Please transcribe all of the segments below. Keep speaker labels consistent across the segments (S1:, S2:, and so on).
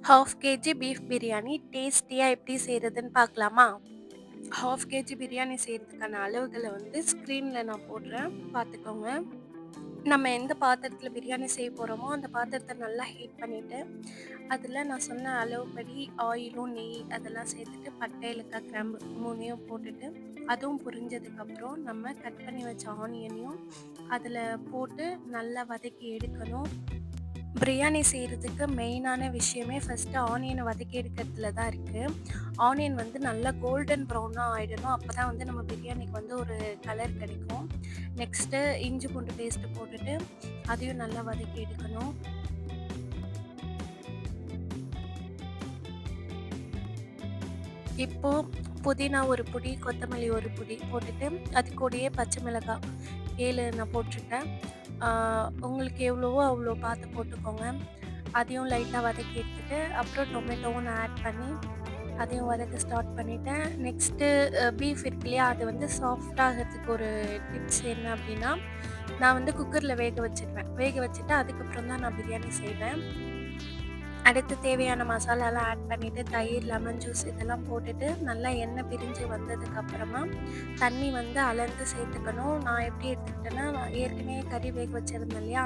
S1: Half KG beef biryani டேஸ்டியாக எப்படி செய்கிறதுன்னு பார்க்கலாமா? ஹாஃப் கேஜி பிரியாணி செய்கிறதுக்கான அளவுகளை வந்து ஸ்க்ரீனில் நான் போடுறேன், பார்த்துக்கோங்க. நம்ம எந்த பாத்திரத்தில் பிரியாணி செய்ய போகிறோமோ அந்த பாத்திரத்தை நல்லா ஹீட் பண்ணிவிட்டு அதில் நான் சொன்ன அளவுப்படி ஆயிலும் நெய் அதெல்லாம் சேர்த்துட்டு பட்டை ஏலக்காய் கிராம்பு மூணையும் போட்டுட்டு அதுவும் புரிஞ்சதுக்கப்புறம் நம்ம கட் பண்ணி வச்ச ஆனியனையும் அதில் போட்டு நல்லா வதக்கி எடுக்கணும். பிரியாணி செய்கிறதுக்கு மெயினான விஷயமே ஃபஸ்ட்டு ஆனியனை வதக்கி எடுக்கிறதுல தான் இருக்குது. ஆனியன் வந்து நல்லா கோல்டன் ப்ரௌனாக ஆகிடணும். அப்போ தான் வந்து நம்ம பிரியாணிக்கு வந்து ஒரு கலர் கிடைக்கும். நெக்ஸ்ட்டு இஞ்சி பூண்டு பேஸ்ட்டு போட்டுட்டு அதையும் நல்லா வதக்கி எடுக்கணும். இப்போது புதினா ஒரு புடி, கொத்தமல்லி ஒரு புடி போட்டுட்டு அது கூடயே பச்சை மிளகாய் 7 நான் போட்டிருக்கேன். உங்களுக்கு எவ்வளவோ அவ்வளோ பார்த்து போட்டுக்கோங்க. அதையும் லைட்டாக வதக்கி எடுத்துட்டு அப்புறம் டொமேட்டோவும் நான் ஆட் பண்ணி அதையும் வதக்க ஸ்டார்ட் பண்ணிட்டேன். நெக்ஸ்ட்டு பீஃப் இருக்கு இல்லையா, அது வந்து சாஃப்டாகிறதுக்கு ஒரு டிப்ஸ் என்ன அப்படின்னா, நான் வந்து குக்கரில் வேக வச்சுருவேன். வேக வச்சுட்டு அதுக்கப்புறம் தான் நான் பிரியாணி செய்வேன். அடுத்து தேவையான மசாலாலாம் ஆட் பண்ணிவிட்டு தயிர், லெமன் ஜூஸ் இதெல்லாம் போட்டுட்டு நல்லா எண்ணெய் பிரிஞ்சு வந்ததுக்கப்புறமா தண்ணி வந்து அளந்து சேர்த்துக்கணும். நான் எப்படி எடுத்துக்கிட்டேன்னா, ஏற்கனவே கறி வேக வச்சுருந்தேன் இல்லையா,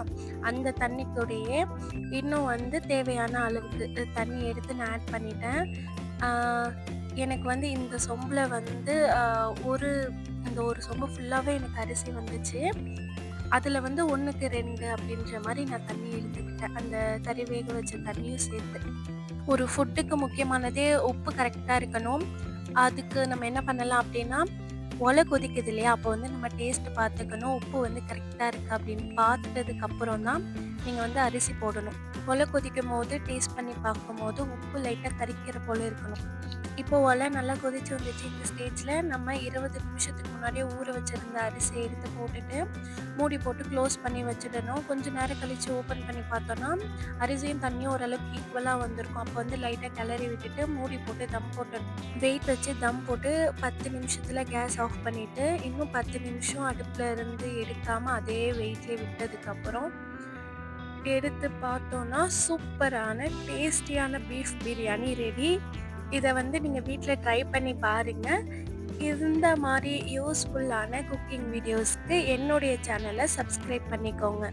S1: அந்த தண்ணி கூடயே இன்னும் வந்து தேவையான அளவுக்கு தண்ணி எடுத்து நான் ஆட் பண்ணிட்டேன். எனக்கு வந்து இந்த சொம்பில் வந்து இந்த ஒரு சொம்பு ஃபுல்லாகவே எனக்கு அரிசி வந்துச்சு. அதில் வந்து 1க்கு 2 அப்படின்ற மாதிரி நான் தண்ணி எடுத்துக்கிட்டேன். அந்த கறி வேக வச்ச தண்ணியும் சேர்த்து. ஒரு ஃபுட்டுக்கு முக்கியமானதே உப்பு கரெக்டாக இருக்கணும். அதுக்கு நம்ம என்ன பண்ணலாம் அப்படின்னா, ஒலை கொதிக்குது இல்லையா, அப்போ வந்து நம்ம டேஸ்ட்டு பார்த்துக்கணும். உப்பு வந்து கரெக்டாக இருக்கா அப்படின்னு பார்த்துட்டதுக்கப்புறம் தான் நீங்கள் வந்து அரிசி போடணும். ஒலை கொதிக்கும் போது டேஸ்ட் பண்ணி பார்க்கும்போது உப்பு லைட்டாக கரிக்கிற போல் இருக்கணும். இப்போ ஒலை நல்லா கொதிச்சு வந்துச்சு. இந்த ஸ்டேஜில் நம்ம 20 நிமிஷத்துக்கு முன்னாடியே ஊற வச்சுருந்த அரிசியை எடுத்து போட்டுட்டு மூடி போட்டு க்ளோஸ் பண்ணி வச்சுடணும். கொஞ்சம் நேரம் கழித்து ஓப்பன் பண்ணி பார்த்தோன்னா அரிசியும் தண்ணியும் ஓரளவுக்கு ஈக்குவலாக வந்திருக்கும். அப்போ வந்து லைட்டாக கிளறி விட்டுட்டு மூடி போட்டு தம் போட்டுடணும். வெயிட் வச்சு தம் போட்டு 10 நிமிஷத்தில் கேஸ் ஆஃப் பண்ணிவிட்டு இன்னும் 10 நிமிஷம் அடுப்பில் இருந்து எடுக்காமல் அதே வெயிட்லேயே விட்டதுக்கப்புறம் எடுத்து பார்த்தோன்னா சூப்பரான டேஸ்டியான பீஃப் பிரியாணி ரெடி. இதை வந்து நீங்கள் வீட்டில் ட்ரை பண்ணி பாருங்கள். இந்த மாதிரி யூஸ்ஃபுல்லான குக்கிங் வீடியோஸ்க்கு என்னுடைய சேனலை சப்ஸ்கிரைப் பண்ணிக்கோங்க.